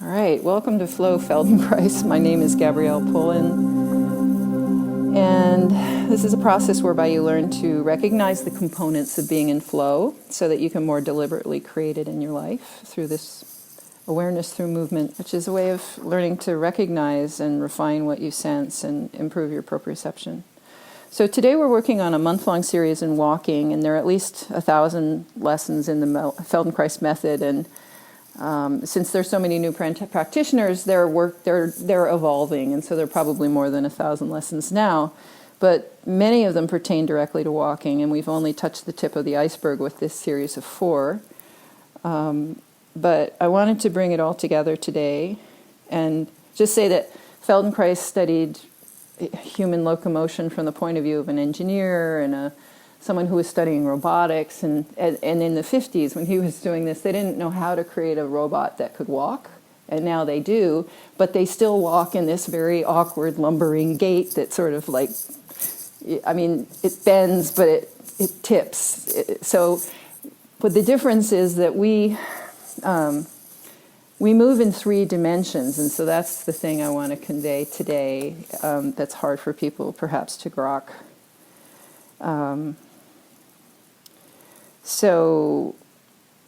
All right, welcome to Flow Feldenkrais. My name is Gabrielle Pullen, and this is a process whereby you learn to recognize the components of being in flow so that you can more deliberately create it in your life through this awareness through movement, which is a way of learning to recognize and refine what you sense and improve your proprioception. So today we're working on a month-long series in walking, and there are at least 1,000 lessons in the Feldenkrais method, and since there's so many new practitioners, they're evolving, and so there are probably more than 1,000 lessons now. But many of them pertain directly to walking, and we've only touched the tip of the iceberg with this series of 4. But I wanted to bring it all together today, and just say that Feldenkrais studied human locomotion from the point of view of an engineer and someone who was studying robotics, and in the 50s when he was doing this, they didn't know how to create a robot that could walk, and now they do, but they still walk in this very awkward lumbering gait that sort of like, I mean, it bends, but it tips. But the difference is that we move in 3 dimensions, and so that's the thing I want to convey today, that's hard for people perhaps to grok. So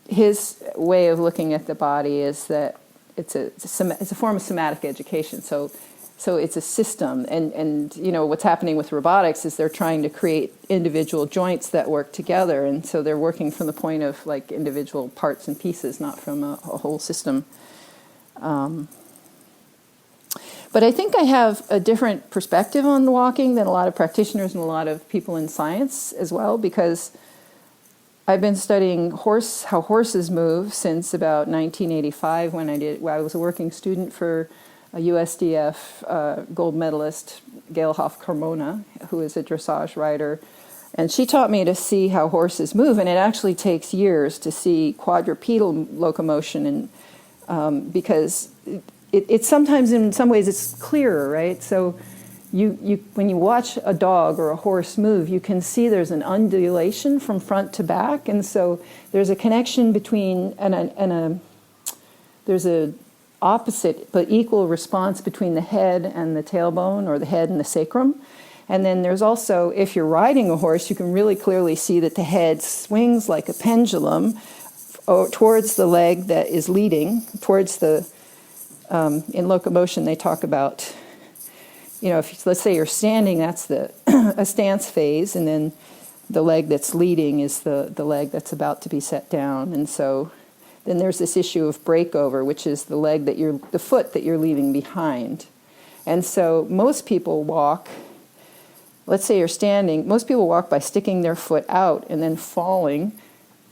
his way of looking at the body is that it's a form of somatic education. So it's a system, and you know what's happening with robotics is they're trying to create individual joints that work together, and so they're working from the point of like individual parts and pieces, not from a whole system. But I think I have a different perspective on walking than a lot of practitioners and a lot of people in science as well, because I've been studying how horses move since about 1985 when I was a working student for a USDF gold medalist, Gail Hoff-Carmona, who is a dressage rider. And she taught me to see how horses move, and it actually takes years to see quadrupedal locomotion, and because it's sometimes in some ways it's clearer, right? So when you watch a dog or a horse move, you can see there's an undulation from front to back, and so there's a connection between there's a opposite but equal response between the head and the tailbone, or the head and the sacrum. And then there's also, if you're riding a horse, you can really clearly see that the head swings like a pendulum towards the leg that is leading, towards the in locomotion they talk about, you know, let's say you're standing, that's a stance phase, and then the leg that's leading is the leg that's about to be set down. And so then there's this issue of breakover, which is the foot that you're leaving behind. And so most people walk, let's say you're standing, most people walk by sticking their foot out and then falling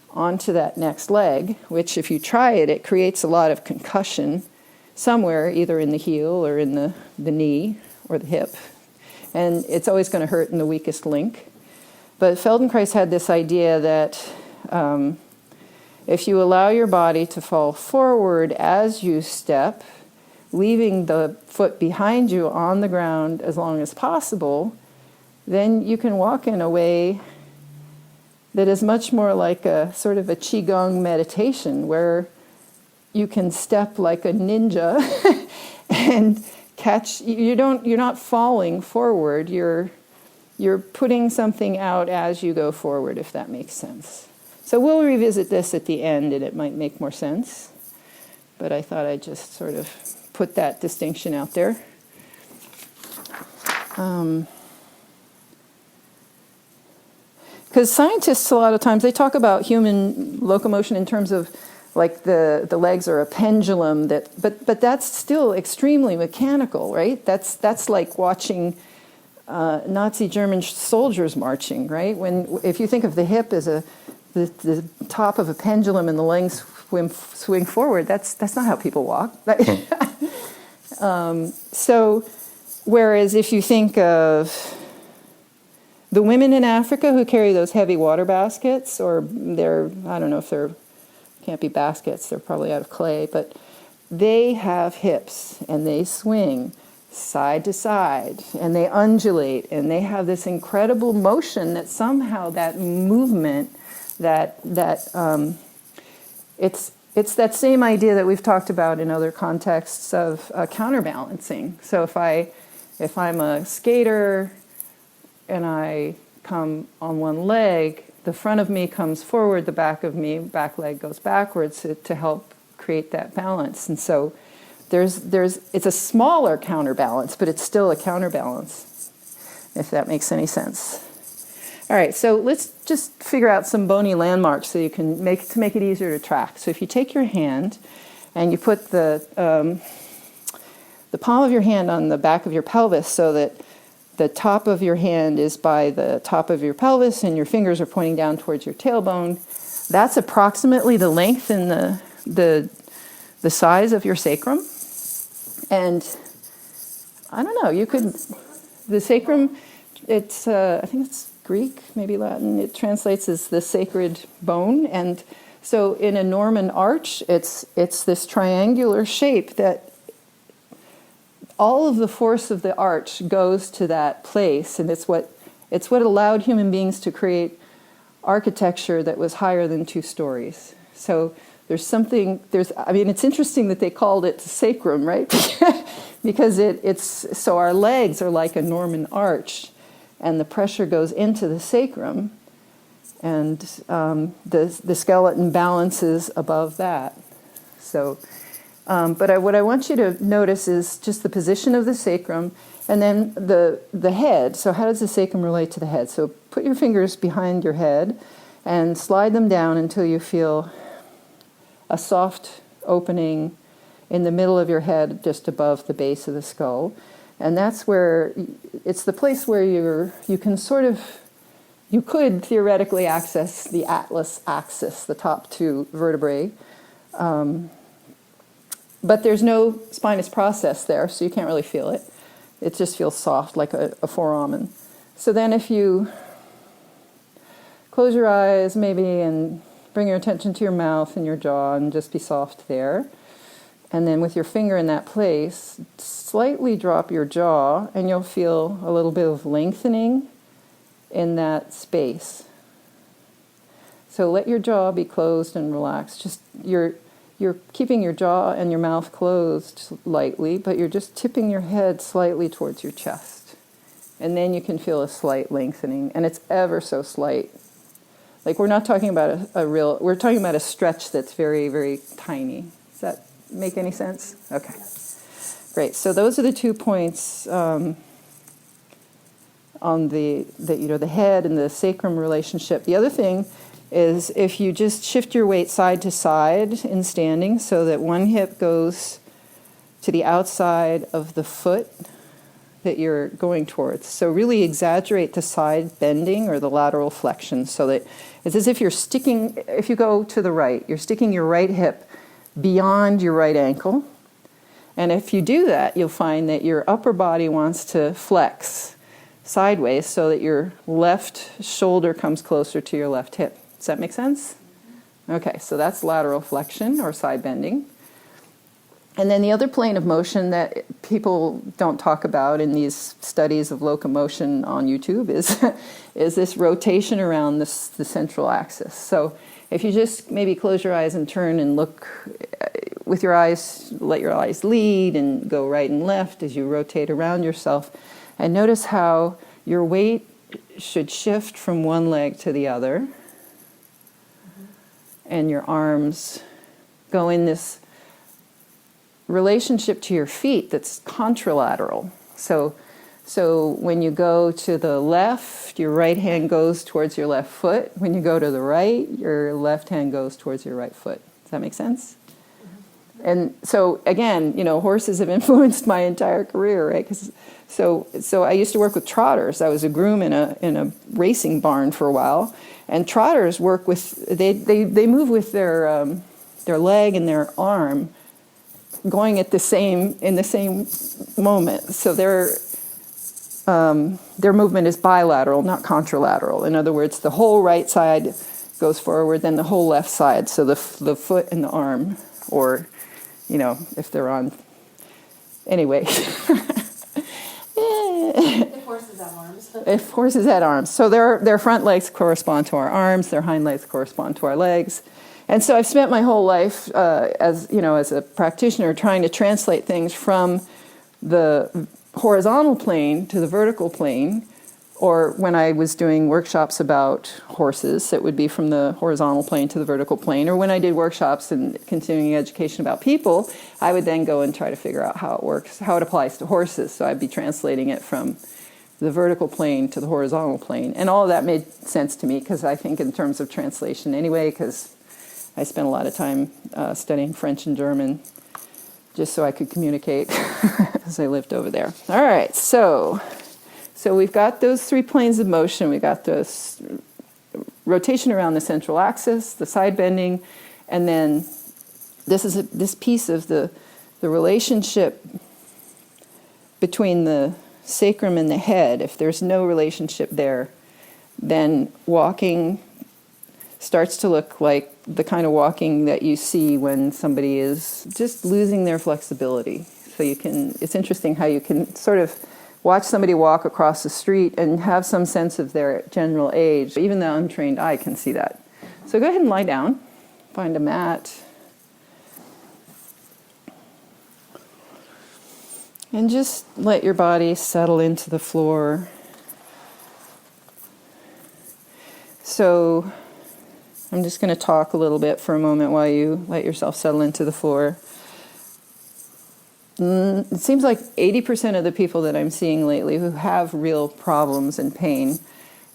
onto that next leg, which if you try it, it creates a lot of concussion somewhere, either in the heel or in the knee or the hip, and it's always going to hurt in the weakest link. But Feldenkrais had this idea that if you allow your body to fall forward as you step, leaving the foot behind you on the ground as long as possible, then you can walk in a way that is much more like a sort of a qigong meditation, where you can step like a ninja and catch. You're not falling forward. You're putting something out as you go forward, if that makes sense. So we'll revisit this at the end, and it might make more sense. But I thought I'd just sort of put that distinction out there. Because scientists, a lot of times, they talk about human locomotion in terms of like the legs are a pendulum, but that's still extremely mechanical, right? That's like watching Nazi German soldiers marching, right? If you think of the hip as the top of a pendulum and the legs swing forward, that's not how people walk. So whereas if you think of the women in Africa who carry those heavy water baskets, or I don't know if they're, can't be baskets, they're probably out of clay, but they have hips and they swing side to side and they undulate and they have this incredible motion that somehow that movement, it's it's that same idea that we've talked about in other contexts of counterbalancing. So if I'm a skater and I come on one leg, the front of me comes forward, the back back leg goes backwards to help create that balance. And so it's a smaller counterbalance, but it's still a counterbalance, if that makes any sense. All right, so let's just figure out some bony landmarks so you can make it easier to track. So if you take your hand and you put the palm of your hand on the back of your pelvis so that the top of your hand is by the top of your pelvis and your fingers are pointing down towards your tailbone, that's approximately the length and the size of your sacrum. And I don't know, the sacrum, it's, I think it's Greek, maybe Latin, it translates as the sacred bone. And so in a Norman arch, it's this triangular shape that all of the force of the arch goes to that place. And it's what allowed human beings to create architecture that was higher than 2 stories. So it's interesting that they called it sacrum, right? Because so our legs are like a Norman arch, and the pressure goes into the sacrum, and the skeleton balances above that. So, but what I want you to notice is just the position of the sacrum, and then the head. So how does the sacrum relate to the head? So put your fingers behind your head and slide them down until you feel a soft opening in the middle of your head, just above the base of the skull. And that's where, it's the place where you could theoretically access the atlas axis, the top 2 vertebrae. But there's no spinous process there, so you can't really feel it. It just feels soft, like a foramen. So then if you close your eyes maybe and bring your attention to your mouth and your jaw and just be soft there. And then with your finger in that place, slightly drop your jaw and you'll feel a little bit of lengthening in that space. So let your jaw be closed and relaxed. Just you're keeping your jaw and your mouth closed lightly, but you're just tipping your head slightly towards your chest. And then you can feel a slight lengthening, and it's ever so slight. Like we're not talking about we're talking about a stretch that's very, very tiny. Does that make any sense? Okay. Great. So those are the 2 points on the head and the sacrum relationship. The other thing is if you just shift your weight side to side in standing so that one hip goes to the outside of the foot that you're going towards. So really exaggerate the side bending or the lateral flexion so that it's as if if you go to the right, you're sticking your right hip beyond your right ankle. And if you do that, you'll find that your upper body wants to flex sideways so that your left shoulder comes closer to your left hip. Does that make sense? Okay, so that's lateral flexion or side bending. And then the other plane of motion that people don't talk about in these studies of locomotion on YouTube is this rotation around the central axis. So if you just maybe close your eyes and turn and look with your eyes, let your eyes lead and go right and left as you rotate around yourself, and notice how your weight should shift from one leg to the other, and your arms go in this relationship to your feet that's contralateral. So when you go to the left, your right hand goes towards your left foot. When you go to the right, your left hand goes towards your right foot. Does that make sense? Mm-hmm. And so again, horses have influenced my entire career, right? So I used to work with trotters. I was a groom in a racing barn for a while, and trotters work with they move with their leg and their arm going in the same moment. So their movement is bilateral, not contralateral. In other words, the whole right side goes forward, then the whole left side. So the foot and the arm, or if they're on. Anyway. If horses have arms. If horses had arms. So their front legs correspond to our arms, their hind legs correspond to our legs. And so I've spent my whole life as a practitioner trying to translate things from the horizontal plane to the vertical plane, or when I was doing workshops about horses, it would be from the horizontal plane to the vertical plane, or when I did workshops in continuing education about people, I would then go and try to figure out how it works, how it applies to horses. So I'd be translating it from the vertical plane to the horizontal plane. And all of that made sense to me, because I think in terms of translation anyway, because I spent a lot of time studying French and German just so I could communicate as I lived over there. All right, so we've got those 3 planes of motion. We've got this rotation around the central axis, the side bending, and then this piece of the relationship between the sacrum and the head. If there's no relationship there, then walking starts to look like the kind of walking that you see when somebody is just losing their flexibility. So it's interesting how you can sort of watch somebody walk across the street and have some sense of their general age. Even the untrained eye can see that. So go ahead and lie down. Find a mat. And just let your body settle into the floor. So I'm just going to talk a little bit for a moment while you let yourself settle into the floor. It seems like 80% of the people that I'm seeing lately who have real problems and pain,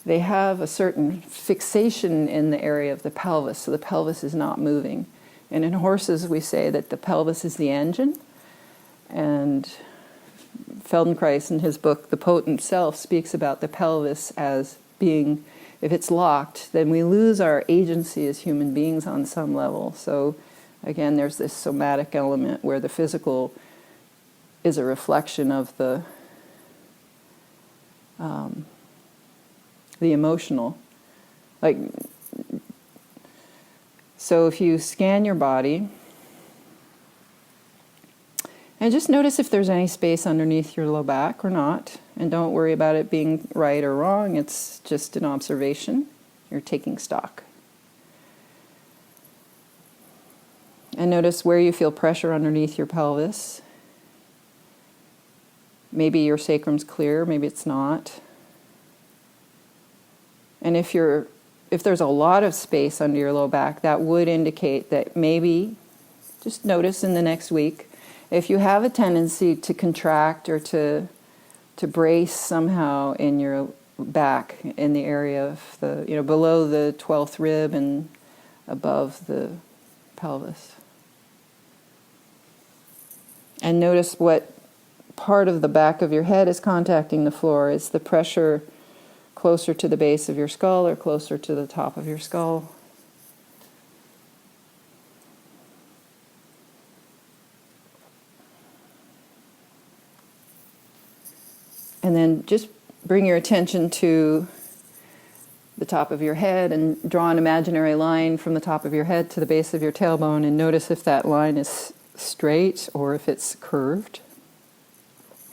they have a certain fixation in the area of the pelvis, so the pelvis is not moving. And in horses, we say that the pelvis is the engine. And Feldenkrais, in his book, The Potent Self, speaks about the pelvis as being, if it's locked, then we lose our agency as human beings on some level. So again, there's this somatic element where the physical is a reflection of the emotional. So if you scan your body, and just notice if there's any space underneath your low back or not, and don't worry about it being right or wrong, it's just an observation. You're taking stock. And notice where you feel pressure underneath your pelvis. Maybe your sacrum's clear, maybe it's not. And if there's a lot of space under your low back, that would indicate that maybe, just notice in the next week, if you have a tendency to contract or to brace somehow in your back, in the area of below the 12th rib and above the pelvis. And notice what part of the back of your head is contacting the floor. Is the pressure closer to the base of your skull or closer to the top of your skull? And then just bring your attention to the top of your head and draw an imaginary line from the top of your head to the base of your tailbone, and notice if that line is straight or if it's curved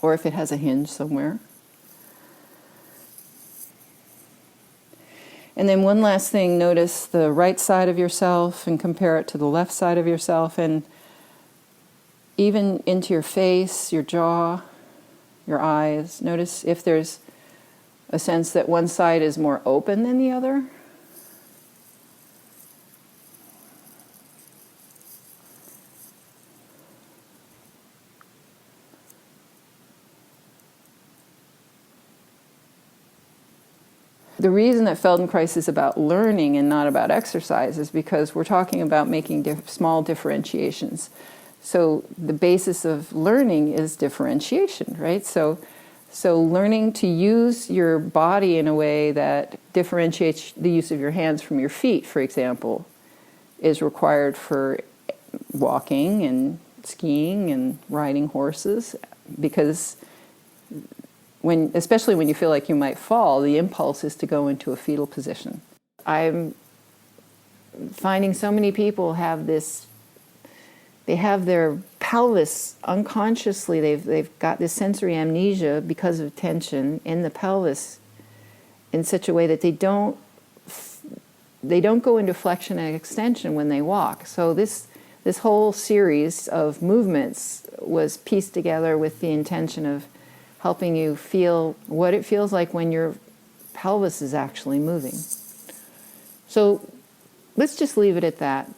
or if it has a hinge somewhere. And then one last thing, notice the right side of yourself and compare it to the left side of yourself, and even into your face, your jaw, your eyes. Notice if there's a sense that one side is more open than the other. The reason that Feldenkrais is about learning and not about exercise is because we're talking about making small differentiations. So the basis of learning is differentiation, right? So learning to use your body in a way that differentiates the use of your hands from your feet, for example, is required for walking and skiing and riding horses, because especially when you feel like you might fall, the impulse is to go into a fetal position. I'm finding so many people have this, they have their pelvis unconsciously, they've got this sensory amnesia because of tension in the pelvis in such a way that they don't they don't go into flexion and extension when they walk. So this whole series of movements was pieced together with the intention of helping you feel what it feels like when your pelvis is actually moving. So let's just leave it at that.